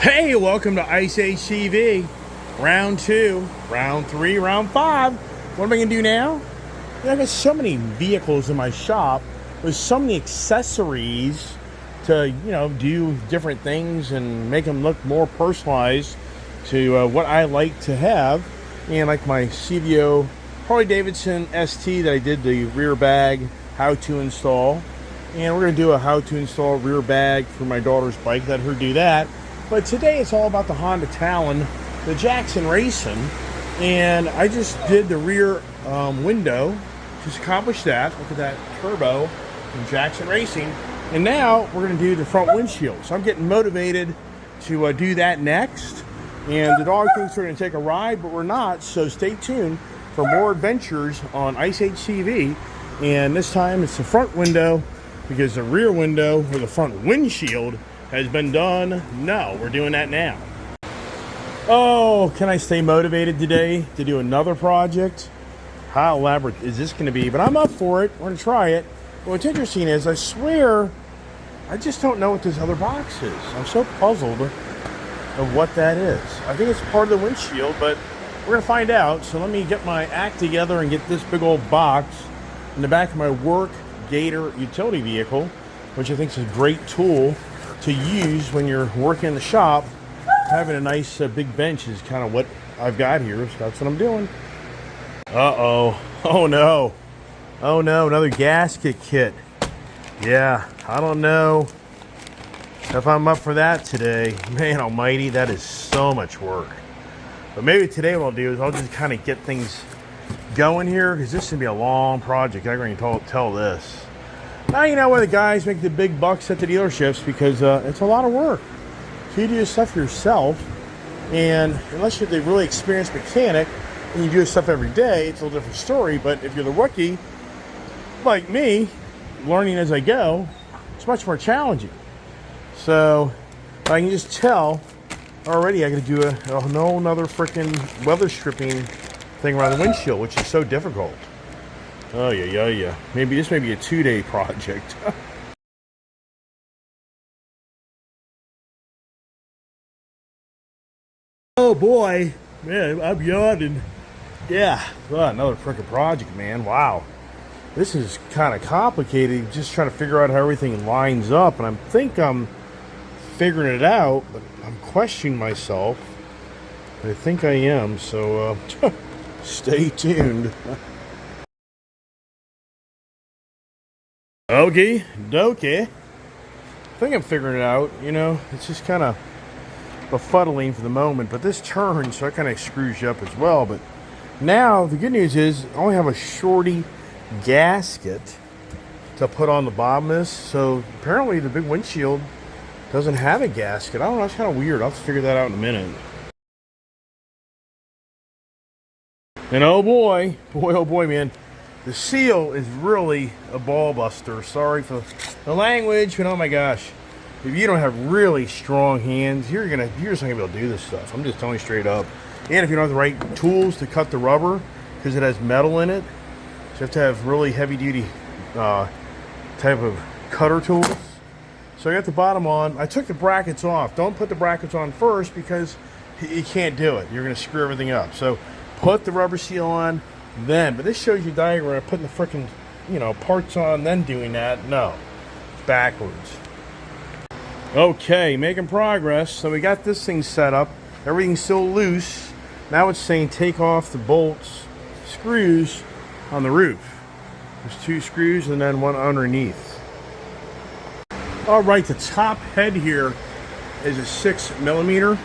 Hey, welcome to Ice HCV. Round 2, round 3, round 5. What am I going to do now? I got so many vehicles in my shop with so many accessories to, do different things and make them look more personalized to what I like to have. And like my CVO Harley Davidson ST that I did the rear bag how to install. And we're going to do a how to install rear bag for my daughter's bike. Let her do that. But today it's all about the Honda Talon, the Jackson Racing, and I just did the rear window, just accomplished that. Look at that turbo from Jackson Racing, and now we're going to do the front windshield. So I'm getting motivated to do that next, and the dog thinks we're going to take a ride, but we're not, so stay tuned for more adventures on Ice HCV, and this time it's the front window, because the rear window, or the front windshield, has been done. No, we're doing that now. Oh, can I stay motivated today to do another project? How elaborate is this going to be? But I'm up for it. We're going to try it. But what's interesting is I swear I just don't know what this other box is. I'm so puzzled of what that is. I think it's part of the windshield, but we're going to find out. So let me get my act together and get this big old box in the back of my work Gator utility vehicle, which I think is a great tool to use when you're working in the shop. Having a nice big bench is kind of what I've got here, so that's what I'm doing. Uh-oh. Oh no. Oh no, another gasket kit. Yeah, I don't know if I'm up for that today. Man almighty, that is so much work. But maybe today what I'll do is I'll just kind of get things going here, because this is going to be a long project. I'm going to tell this. Now you know why the guys make the big bucks at the dealerships, because it's a lot of work. So you do this stuff yourself, and unless you're the really experienced mechanic and you do this stuff every day, it's a little different story. But if you're the rookie, like me, learning as I go, it's much more challenging. So I can just tell already I got to do another freaking weather stripping thing around the windshield, which is so difficult. Oh, yeah. Maybe this may be a 2-day project. Oh, boy. Man, I'm yawning. Yeah. Oh, another freaking project, man. Wow. This is kind of complicated. Just trying to figure out how everything lines up. And I think I'm figuring it out, but I'm questioning myself. I think I am. So, stay tuned. Okie dokie. I think I'm figuring it out. It's just kind of befuddling for the moment, but this turns, so it kind of screws you up as well. But now the good news is I only have a shorty gasket to put on the bottom of this. So apparently the big windshield doesn't have a gasket. I don't know, it's kind of weird. I'll have to figure that out in a minute. And oh boy, man. The seal is really a ball buster. Sorry for the language, but oh my gosh. If you don't have really strong hands, you're just not gonna be able to do this stuff. I'm just telling you straight up. And if you don't have the right tools to cut the rubber, because it has metal in it, so you have to have really heavy duty type of cutter tools. So I got the bottom on. I took the brackets off. Don't put the brackets on first, because you can't do it. You're gonna screw everything up. So put the rubber seal on then. But this shows you a diagram of putting the freaking parts on, then doing that. No, it's backwards. Okay, making progress. So we got this thing set up. Everything's still loose. Now it's saying take off the bolts, screws on the roof. There's 2 screws and then one underneath. All right, the top head here is a 6mm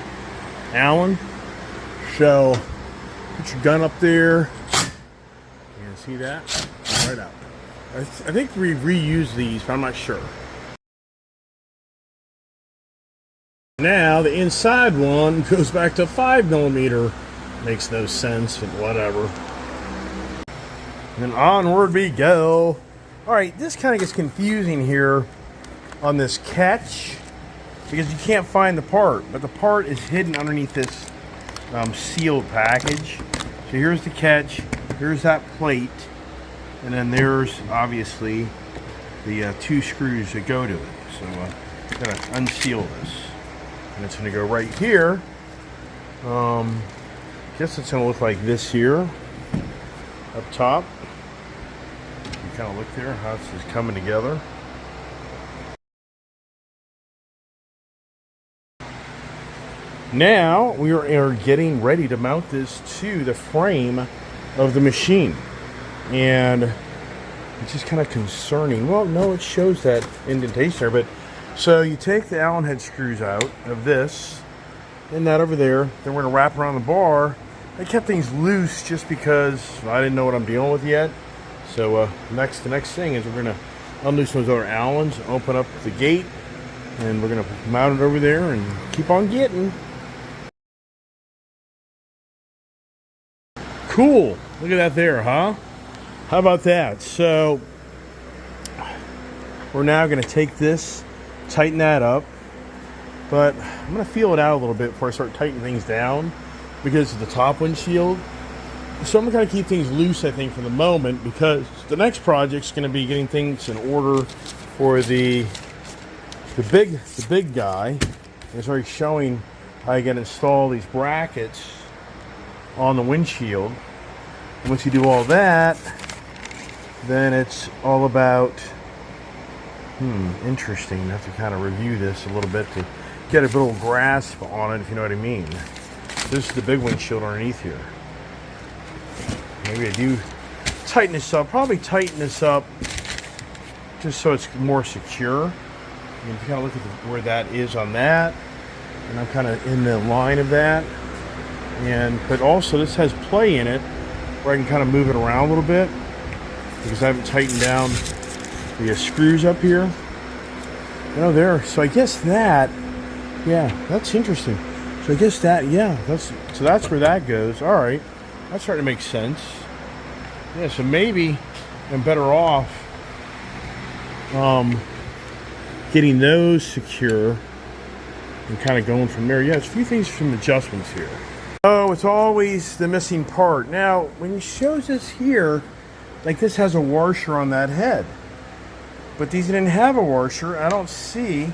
Allen. So put your gun up there. See that? Right up. I think we reused these, but I'm not sure. Now the inside one goes back to 5mm. Makes no sense, but whatever. And onward we go. Alright, this kind of gets confusing here on this catch, because you can't find the part, but the part is hidden underneath this sealed package. So here's the catch. Here's that plate, and then there's obviously the 2 screws that go to it. So I'm gonna unseal this. and it's going to go right here. Guess it's going to look like this here up top. You kind of look there how this is coming together. Now we are getting ready to mount this to the frame of the machine, and it's just kind of concerning. Well, no, it shows that indentation there, but so you take the Allen head screws out of this and that over there, then we're going to wrap around the bar. I kept things loose just because I didn't know what I'm dealing with yet. So the next thing is we're going to unloose those other Allens, open up the gate, and we're going to mount it over there and keep on getting. Cool. Look at that there, huh? How about that? So we're now going to take this, tighten that up, but I'm going to feel it out a little bit before I start tightening things down because of the top windshield. So I'm going to kind of keep things loose, I think, for the moment, because the next project's going to be getting things in order for the big guy. It's already showing how you can install these brackets on the windshield. And once you do all that, then it's all about interesting. I have to kind of review this a little bit to get a little grasp on it, if you know what I mean. This is the big windshield underneath here. Maybe I do tighten this up. Probably tighten this up just so it's more secure. And if you kind of look at where that is on that, and I'm kind of in the line of that. But also this has play in it where I can kind of move it around a little bit because I haven't tightened down the screws up here. Oh, there. So I guess that, yeah, that's interesting. So I guess that, yeah, that's where that goes. All right, that's starting to make sense. Yeah, so maybe I'm better off getting those secure and kind of going from there. Yeah, it's a few things from adjustments here. Oh, it's always the missing part. Now, when he shows us here, like this has a washer on that head. But these didn't have a washer. I don't see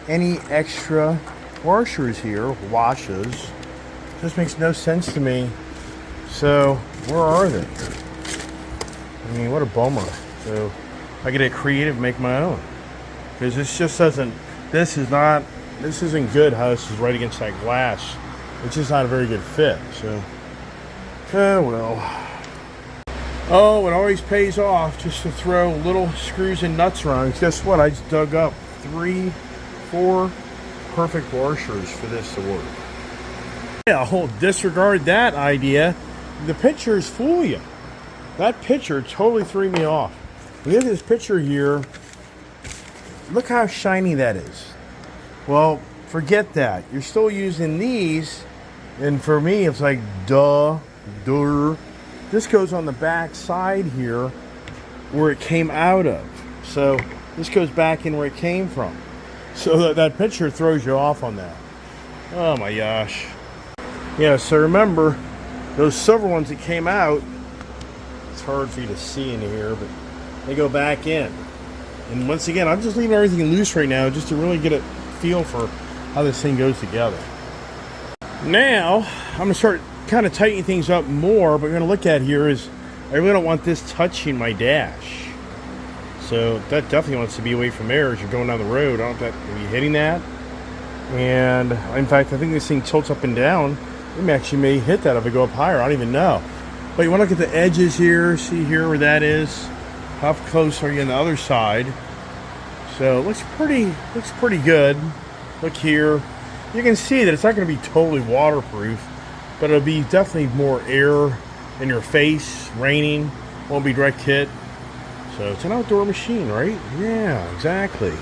any extra washers here, washes. This makes no sense to me. So, where are they? I mean, what a bummer. So, I get creative, make my own. Because this just doesn't, this isn't good how this is right against that glass. It's just not a very good fit. So, well. Oh, it always pays off just to throw little screws and nuts around. Guess what? I just dug up 3-4 perfect washers for this to work. Yeah, I'll disregard that idea. The pictures fool you. That picture totally threw me off. Look at this picture here. Look how shiny that is. Well, forget that. You're still using these, and for me, it's like duh. This goes on the back side here where it came out of. So this goes back in where it came from. So that picture throws you off on that. Oh my gosh. Yeah, so remember, those silver ones that came out, it's hard for you to see in here, but they go back in. And once again, I'm just leaving everything loose right now just to really get a feel for how this thing goes together. Now, I'm going to start kind of tightening things up more, but we're going to look at here is I really don't want this touching my dash. So that definitely wants to be away from there as you're going down the road. I don't want that to be hitting that. And in fact, I think this thing tilts up and down. It actually may hit that if I go up higher. I don't even know. But you want to look at the edges here. See here where that is. How close are you on the other side? So it looks pretty good. Look here. You can see that it's not going to be totally waterproof, but it'll be definitely more air in your face, raining, won't be direct hit. So it's an outdoor machine, right? Yeah, exactly.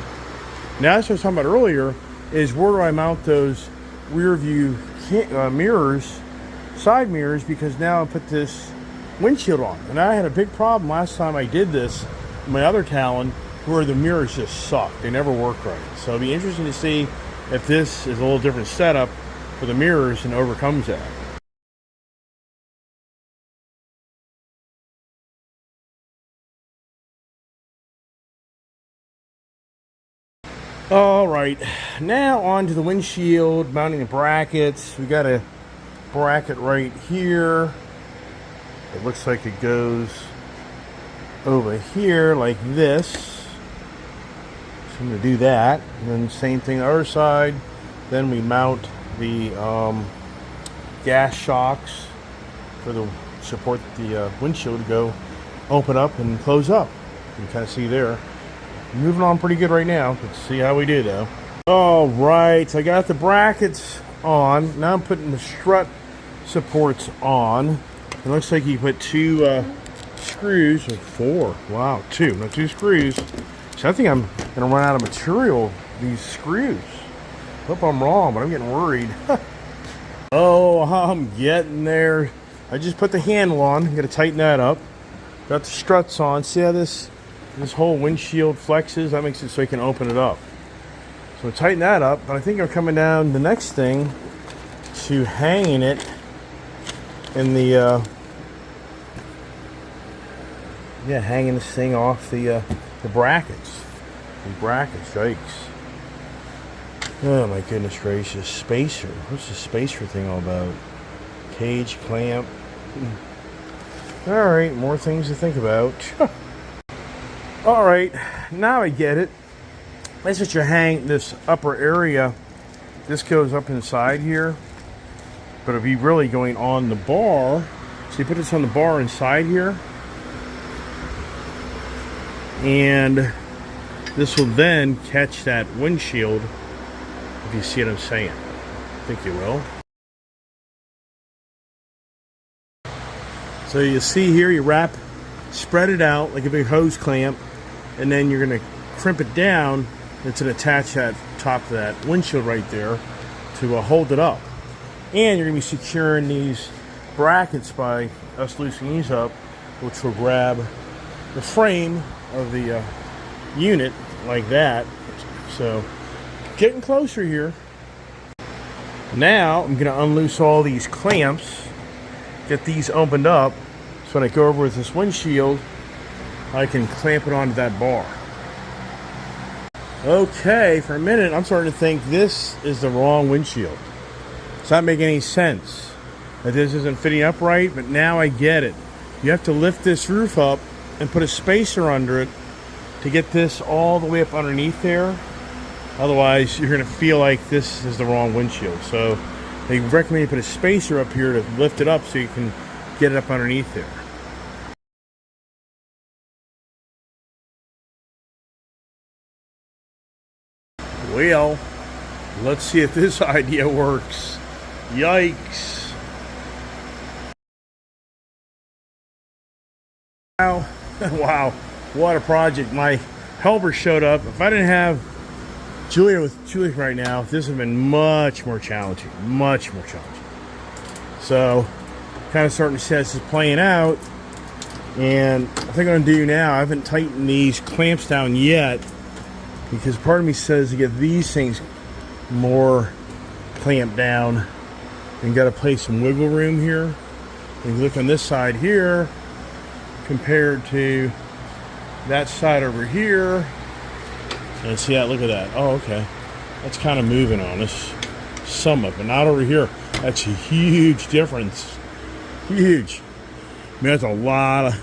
Now, that's what I was talking about earlier, is where do I mount those rear view mirrors, side mirrors, because now I put this windshield on. And I had a big problem last time I did this, my other Talon, where the mirrors just suck. They never work right. So it'll be interesting to see if this is a little different setup for the mirrors and overcomes that. All right, now on to the windshield, mounting the brackets. We got a bracket right here. It looks like it goes over here like this. So I'm going to do that. And then same thing the other side. Then we mount the gas shocks for the support the windshield to go open up and close up. You can kind of see there. Moving on pretty good right now. Let's see how we do though. All right, so I got the brackets on. Now I'm putting the strut supports on. It looks like you put two screws, or four. Wow, two screws. So I think I'm gonna run out of material, these screws. Hope I'm wrong, but I'm getting worried. Oh, I'm getting there. I just put the handle on. I'm gonna tighten that up. Got the struts on. See how this whole windshield flexes? That makes it so you can open it up. So tighten that up. But I think I'm coming down the next thing to hanging it in the hanging this thing off the brackets. The brackets, yikes. Oh my goodness gracious. Spacer. What's the spacer thing all about? Cage, clamp. Alright, more things to think about. Alright, now I get it. That's what you hang this upper area. This goes up inside here. But it'll be really going on the bar. So you put this on the bar inside here. And this will then catch that windshield, if you see what I'm saying. I think you will. So you see here, you spread it out like a big hose clamp, and then you're going to crimp it down. It's going to attach that top of that windshield right there to hold it up. And you're going to be securing these brackets by us loosening these up, which will grab the frame of the unit like that. So getting closer here. Now I'm going to unloose all these clamps, get these opened up, so when I go over with this windshield, I can clamp it onto that bar. Okay, for a minute I'm starting to think this is the wrong windshield. It's not making any sense that this isn't fitting up right, but now I get it. You have to lift this roof up and put a spacer under it to get this all the way up underneath there. Otherwise, you're going to feel like this is the wrong windshield. So they recommend you put a spacer up here to lift it up so you can get it up underneath there. Well, let's see if this idea works. Yikes. Wow. Wow, what a project. My helper showed up. If I didn't have Julia with Julie right now, this would have been much more challenging. Much more challenging. So, kind of starting to see this is playing out. And I think I'm going to do now, I haven't tightened these clamps down yet, because part of me says to get these things more clamped down, and got to play some wiggle room here. And you look on this side here, compared to that side over here, and see that, look at that. Oh, okay, that's kind of moving on us somewhat, but not over here. That's a huge difference. Huge. I mean, that's a lot of,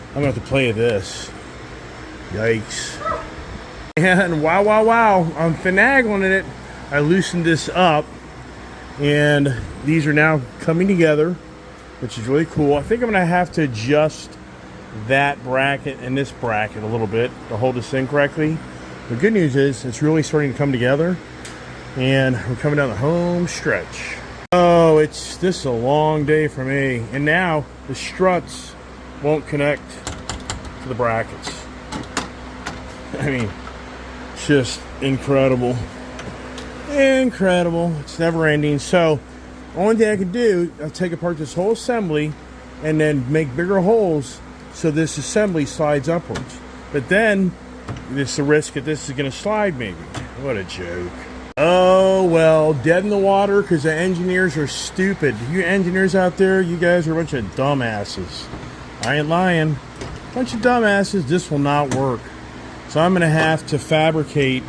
I'm gonna have to play with this. Yikes. And wow, I'm finagling in it. I loosened this up, and these are now coming together, which is really cool. I think I'm gonna have to adjust that bracket and this bracket a little bit to hold this in correctly. The good news is it's really starting to come together, and we're coming down the home stretch. Oh, this is a long day for me. And now the struts won't connect to the brackets. I mean, it's just incredible. Incredible. It's never ending. So only thing I can do, I'll take apart this whole assembly and then make bigger holes so this assembly slides upwards. But then there's the risk that this is going to slide maybe. What a joke. Oh, well, dead in the water because the engineers are stupid. You engineers out there, you guys are a bunch of dumbasses. I ain't lying. Bunch of dumbasses. This will not work. So I'm going to have to fabricate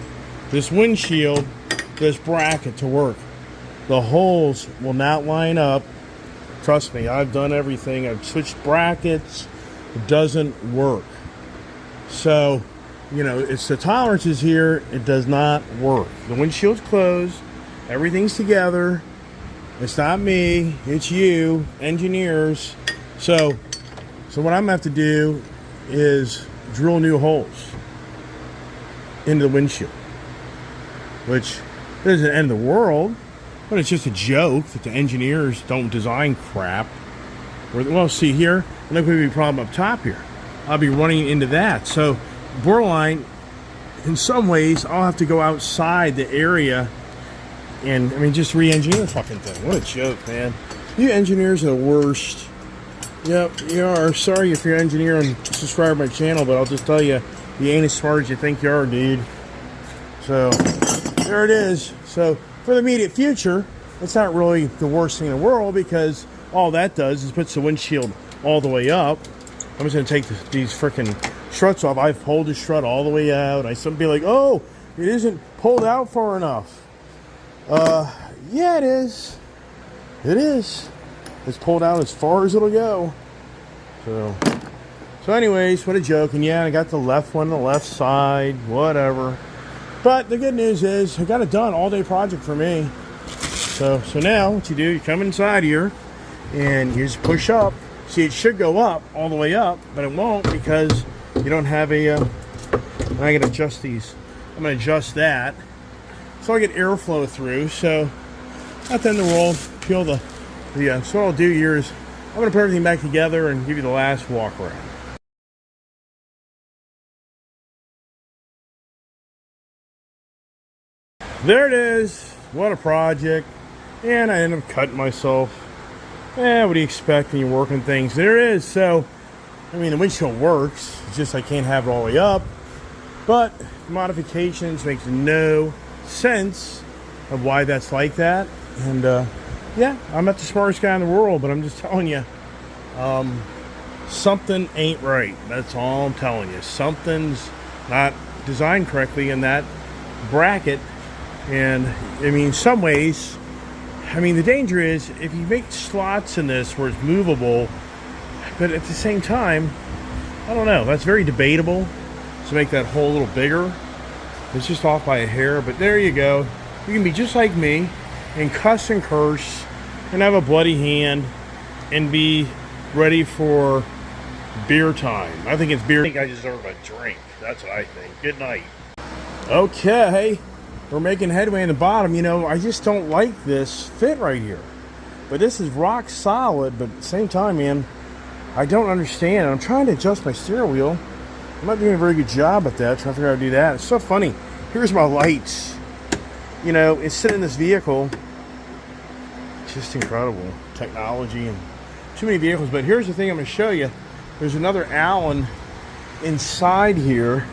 this windshield, this bracket to work. The holes will not line up. Trust me, I've done everything. I've switched brackets. It doesn't work. So, you know, it's the tolerances here. It does not work. The windshield's closed. Everything's together. It's not me. It's you, engineers. So what I'm going to have to do is drill new holes into the windshield, which doesn't end the world, but it's just a joke that the engineers don't design crap. Well, see here, look, we have a problem up top here. I'll be running into that. So, borderline, in some ways, I'll have to go outside the area and, I mean, just re-engineer the fucking thing. What a joke, man. You engineers are the worst. Yep, you are. Sorry if you're an engineer and subscribe to my channel, but I'll just tell you, you ain't as smart as you think you are, dude. So, there it is. So, for the immediate future, it's not really the worst thing in the world, because all that does is puts the windshield all the way up. I'm just going to take these freaking struts off. I've pulled the strut all the way out. Some be like, oh, it isn't pulled out far enough. Yeah, it is. It is. It's pulled out as far as it'll go. So anyways, what a joke. And yeah, I got the left one on the left side, whatever. But the good news is I got it done. All day project for me. So now what you do, you come inside here and you just push up. See, it should go up all the way up, but it won't, because you don't have a I gotta adjust these. I'm gonna adjust that so I get airflow through. So at the end of the world, peel the so what I'll do here is I'm gonna put everything back together and give you the last walk around. There it is. What a project. And I ended up cutting myself. What do you expect when you're working things? There it is. So, I mean, the windshield works. It's just I can't have it all the way up. But modifications makes no sense of why that's like that. And, yeah, I'm not the smartest guy in the world, but I'm just telling you, something ain't right. That's all I'm telling you. Something's not designed correctly in that bracket. And, I mean, in some ways, I mean, the danger is if you make slots in this where it's movable, but at the same time, I don't know, that's very debatable to make that hole a little bigger. It's just off by a hair, but there you go. You can be just like me and cuss and curse and have a bloody hand and be ready for beer time. I think it's beer. I think I deserve a drink. That's what I think. Good night. Okay. We're making headway in the bottom. You know, I just don't like this fit right here. But this is rock solid, but at the same time, man, I don't understand. I'm trying to adjust my steering wheel. I'm not doing a very good job at that, trying to figure out how to do that. It's so funny. Here's my lights. You know, it's sitting in this vehicle. Just incredible technology and too many vehicles. But here's the thing I'm going to show you. There's another Allen inside here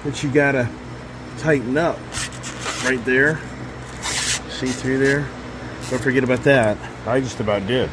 that you got to tighten up. Right there. See through there? Don't forget about that. I just about did.